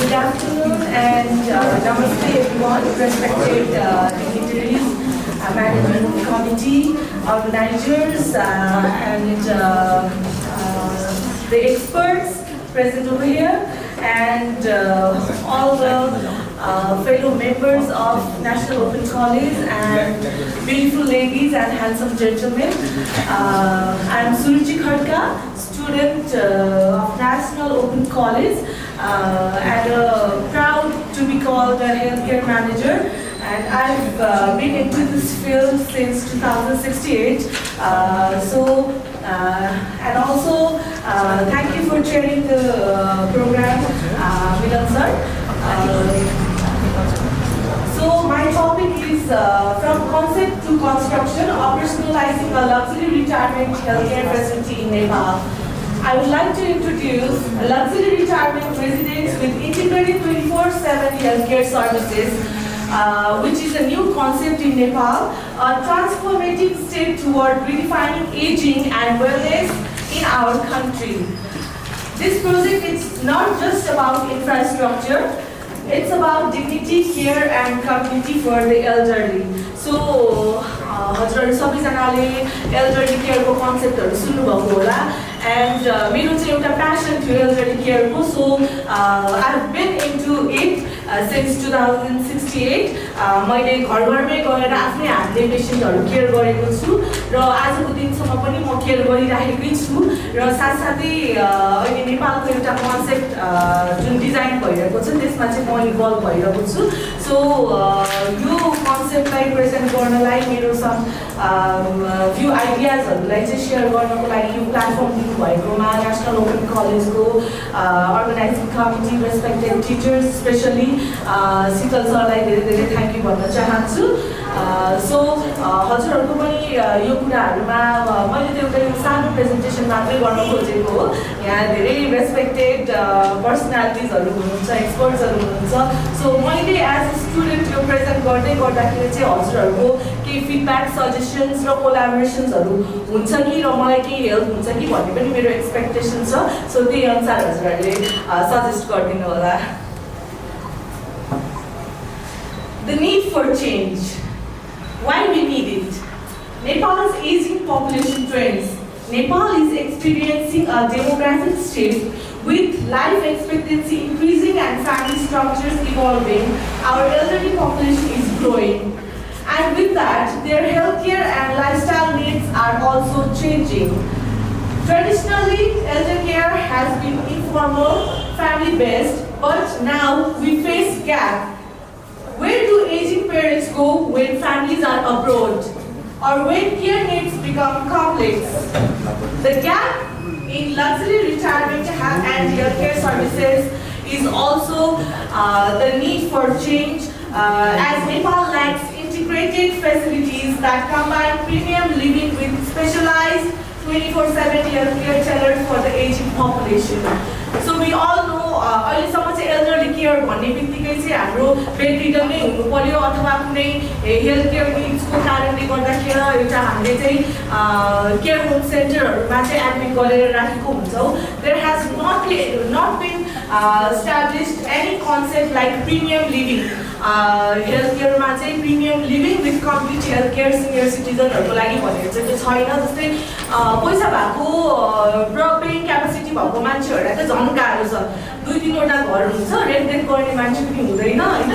Good afternoon and namaste everyone, respected dignitaries, management committee, organizers and the experts present over here and all the fellow members of National Open College and beautiful ladies and handsome gentlemen. I am Suruchi Khadka, student of National Open College and proud to be called a healthcare manager. And I've been into this field since 2068. And also thank you for chairing the program, Milan sir. So my topic is from concept to construction, operationalizing a luxury retirement healthcare facility in Nepal. I would like to introduce a luxury retirement residence with integrated 24/7 healthcare services, which is a new concept in Nepal, a transformative step toward redefining aging and wellness in our country. This project is not just about infrastructure, it's about dignity, care and community for the elderly. So, हजुरहरु सबैजनाले elderly care को कन्सेप्टहरु सुन्नुभएको होला and मेरो चाहिँ एउटा passion थियो elderly care को, so I've been into it since 2068. मैले घरमै गएर आफ्नै हातले पेशेन्टहरु केयर गरेको छु र आजको दिनसम्म पनि म केयर गरिरहेकै छु र साथसाथै अहिले नेपालको एउटा कन्सेप्ट जुन डिजाइन भइरहेको छ त्यसमा चाहिँ म इन्भल्भ भइरहेको छु. सो यो कन्सेप्टलाई प्रेजेन्ट गर्नलाई मेरो सम फ्यु आइडियाजहरुलाई चाहिँ शेयर गर्नको लागि यो प्लेटफर्म दिनुभएकोमा नेशनल ओपन कलेजको organizing committee, respected teachers, specially Sheetal सरलाई धेरै धेरै थ्याङ्क यू भन्न चाहन्छु. सो हजुरहरुको पनि यो कुराहरुमा मैले त एउटा सानो प्रेजेन्टेसन मात्रै गर्न खोजेको हो. यहाँ धेरै रेस्पेक्टेड पर्सनालिटिजहरु हुनुहुन्छ, एक्सपर्ट्सहरु हुनुहुन्छ. सो मैले एज अ स्टुडेन्ट यो प्रेजेन्ट गर्दै गर्दाखेरि चाहिँ हजुरहरुको केही फिडब्याक, सजेसन्स र कोलाबोरेसन्सहरु हुन्छ कि र मलाई केही हेल्प हुन्छ कि भन्ने पनि मेरो एक्सपेक्टेसन छ. सो त्यही अनुसार हजुरहरुले सजेस्ट गरिदिनु होला. The need for change. Why we need it? Nepal's aging population trends. Nepal is experiencing a demographic shift with life expectancy increasing and family structures evolving. Our elderly population is growing. And with that, their healthcare and lifestyle needs are also changing. Traditionally, elder care has been informal, family-based, but now we face gap. Where do aging parents go when families are abroad or when care needs become complex? The gap in luxury retirement and healthcare services is also the need for change as Nepal lacks integrated facilities that combine premium living with specialized 24/7 healthcare tailored for the aging population. So we all know अहिलेसम्म चाहिँ elderly care भन्ने बित्तिकै चाहिँ हाम्रो bedridden नै हुनु पर्यो अथवा कुनै हेल्थ केयर निड्सको कारणले गर्दाखेरि एउटा हामीले चाहिँ केयर होम सेन्टरहरुमा चाहिँ एडमिट गरेर राखेको हुन्छौँ. There has not been established any concept like premium living. Health केयरमा चाहिँ premium living with complete health care senior सिटिजनहरुको लागि भनेर चाहिँ त्यो छैन. जस्तै पैसा भएको र पेइङ क्यापेसिटी भएको मान्छेहरुलाई त झन् गाह्रो छ. 2-3 वटा घर हुन्छ, रेन्ट गर्ने मान्छे पनि हुँदैन हैन.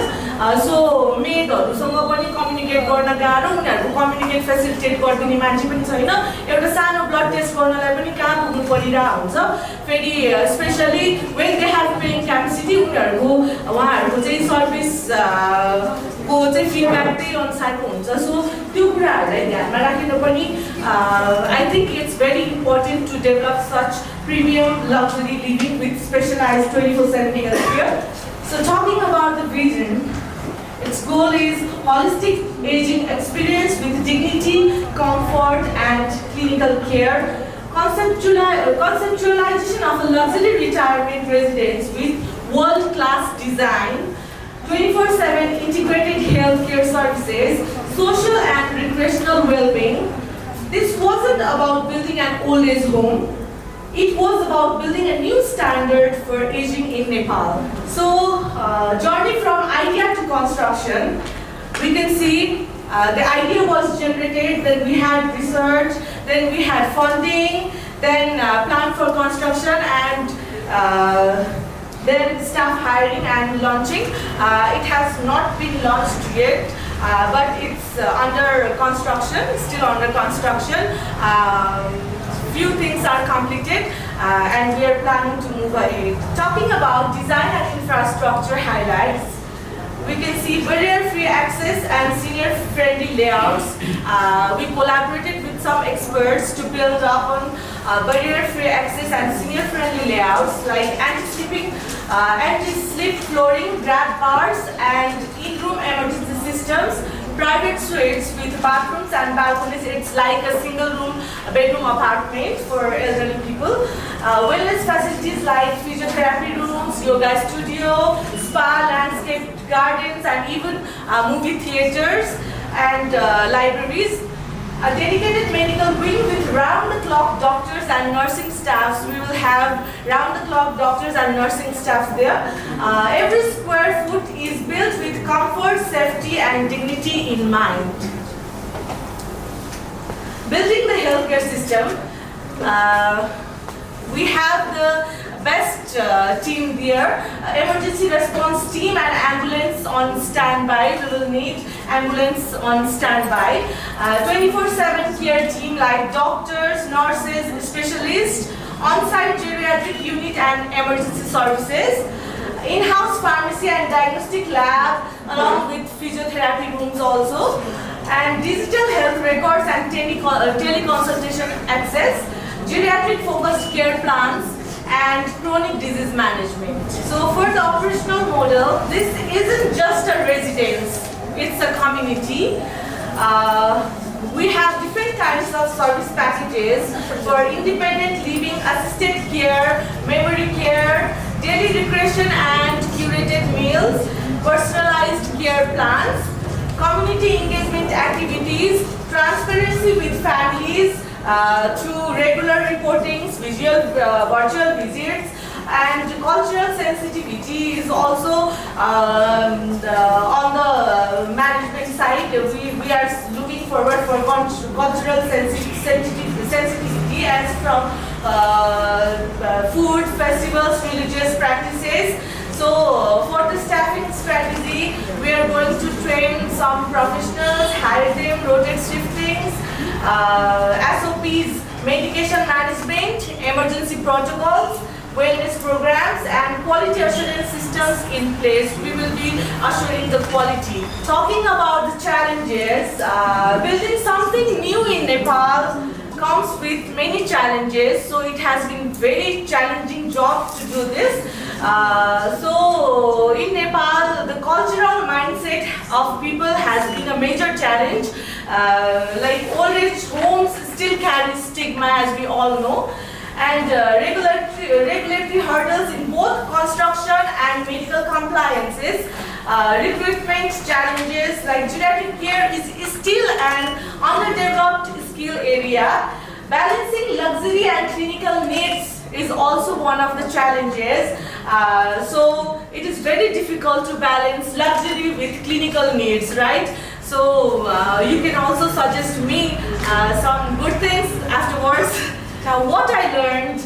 सो मेडहरुसँग पनि कम्युनिकेट गर्न गाह्रो, उनीहरुको कम्युनिकेट फेसिलिटेट गरिदिने मान्छे पनि छैन. एउटा सानो ब्लड टेस्ट गर्नलाई पनि कहाँ पुग्नु परिरहेको हुन्छ. फेरि specially when they have paying capacity उनीहरुको उहाँहरुको चाहिँ सर्भिस को चाहिँ फिडब्याक त्यही अनुसारको हुन्छ. सो त्यो कुराहरुलाई ध्यानमा राखेर पनि I think it's very important to develop such premium luxury living with specialized 24/7 health care. So talking about the vision, its goal is holistic aging experience with dignity, comfort and clinical care. Conceptualization of a luxury retirement residence with world-class design, 24/7 integrated healthcare services, social and recreational well-being. This wasn't about building an old age home. It was about building a new standard for aging in Nepal. So, journey from idea to construction, we can see the idea was generated, then we had research, then we had funding, then plan for construction, and then staff hiring and launching. It has not been launched yet, but it's under construction, still under construction. Few things are completed, and we are planning to move ahead. Talking about design and infrastructure highlights, we can see barrier-free access and senior-friendly layouts. We collaborated with some experts to build up on barrier-free access and senior-friendly layouts like anti-slip flooring, grab bars, and in-room emergency systems. Private suites with bathrooms and balconies. It's like a single-room bedroom apartment for elderly people. Wellness facilities like physiotherapy rooms, yoga studio, spa, landscape gardens, and even movie theaters and libraries. A dedicated medical wing with round-the-clock doctors and nursing staffs. We will have round-the-clock doctors and nursing staff there. Every square foot is built with comfort, safety, and dignity in mind. Building the healthcare system. We have the best team there. Emergency response team and ambulance on standby. We will need ambulance on standby. 24/7 care team like doctors, nurses, specialists, on-site geriatric unit and emergency services. In-house pharmacy and diagnostic lab along with physiotherapy rooms also. And digital health records and teleconsultation access. Geriatric focused care plans and chronic disease management. So for the operational model, this isn't just a residence, it's a community. We have different kinds of service packages for independent living, assisted care, memory care, daily recreation and curated meals, personalized care plans, community engagement activities, transparency with families, through regular reportings, virtual visits, and cultural sensitivity is also on the management side. We are looking forward for cultural sensitivity as from food, festivals, religious practices. So for the staffing strategy, we are going to train some professionals, hire them, rotate shiftings, SOPs, medication management, emergency protocols, wellness programs, and quality assurance systems in place. We will be assuring the quality. Talking about the challenges, building something new in Nepal comes with many challenges, so it has been very challenging job to do this. So in Nepal, the cultural mindset of people has been a major challenge. Like old age homes still carry stigma, as we all know, and regulatory hurdles in both construction and medical compliances. Recruitment challenges like geriatric care is still an underdeveloped skill area. Balancing luxury and clinical needs is also one of the challenges. So it is very difficult to balance luxury with clinical needs, right? So you can also suggest me some good things afterwards. Now what I learned,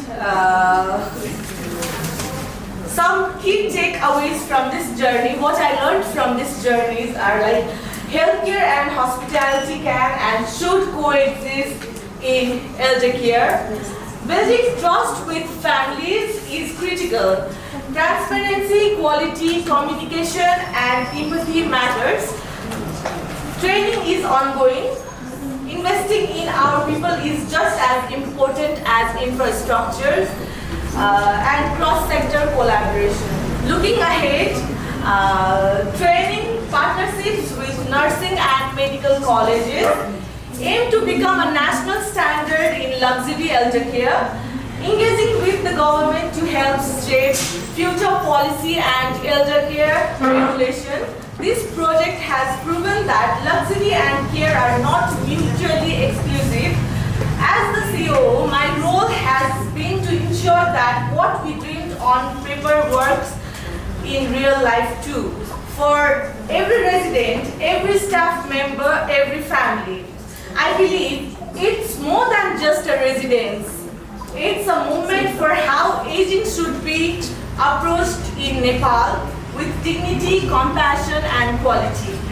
some key takeaways from this journey, what I learned from these journeys are like healthcare and hospitality can and should coexist in elder care. Building trust with families is critical. Transparency, quality, communication, and empathy matters. Training is ongoing. Investing in our people is just as important as infrastructures and cross-sector collaboration. Looking ahead, training partnerships with nursing and medical colleges aim to become a national standard in luxury elder care, engaging with the government to help shape future policy and elder care regulation. This project has proven that luxury and care are not mutually exclusive. As the NPO, my role has been to ensure that what we dreamed on paper works in real life too. For every resident, every staff member, every family. I believe it's more than just a residence. It's a movement for how aging should be approached in Nepal with dignity, compassion and quality.